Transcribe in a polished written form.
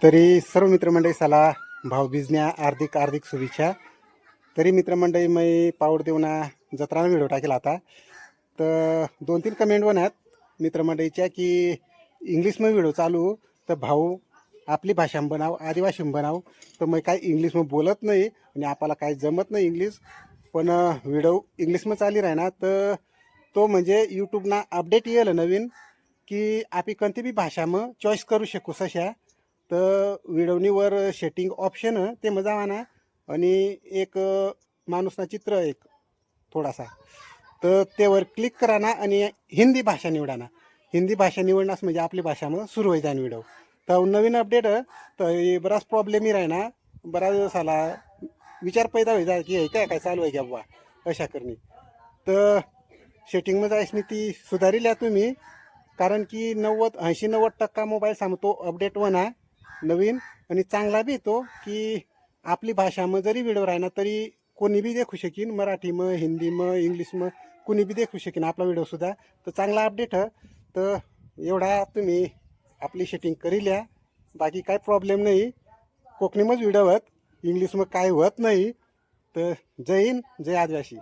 तरी सर्व मित्रमंडळी साला भाऊबीजन्या हार्दिक हार्दिक शुभेच्छा. तरी मित्रमंडळी मी पावड देऊना जत्रानं व्हिडिओ टाकेला आता. तर 2-3 कमेंट पण आहेत मित्रमंडळीच्या की इंग्लिशमध्ये व्हिडिओ चालू तर भाऊ आपली भाषा बनाव आदिवासी बनाव. तर मग काय इंग्लिशमध्ये बोलत नाही आणि आपल्याला काय जमत नाही इंग्लिश, पण व्हिडिओ इंग्लिशमध्ये चाली राहणार. तर तो म्हणजे यूट्यूबना अपडेट येईल नवीन की आपण कोणती बी भाषा मग चॉईस करू शकू सशा. तर व्हिडिओनीवर सेटिंग ऑप्शन ते मग जावा ना आणि एक माणूसना चित्र एक थोडासा तर त्यावर क्लिक करा ना आणि हिंदी भाषा निवडा ना. हिंदी भाषा निवडण्यास म्हणजे आपली भाषा मग सुरू होई जाईन व्हिडिओ. तर नवीन अपडेट तर हे बराच प्रॉब्लेम राही ना. बराच दिवसाला विचार पैदा होई जाय की हे काय काय चालू आहे का बुवा अशा करणे. तर सेटिंगमध्ये जायस ती सुधारिल्या तुम्ही, कारण की 80-90% मोबाईल सांगतो अपडेट होणार नवीन आणि चांगला बी येतो की आपली भाषा मग जरी व्हिडिओ राहिना तरी कोणी बी देखू शकीन, मराठी मग हिंदी मग इंग्लिश मग कोणी बी देखू शकीन आपला व्हिडिओसुद्धा. तर चांगला अपडेट तर एवढा तुम्ही आपली सेटिंग करी लिया. बाकी काय प्रॉब्लेम नाही. कोकणीमध्ये व्हिडिओ होत इंग्लिश मग काय होत नाही. तर जय हिंद जय आदिवासी.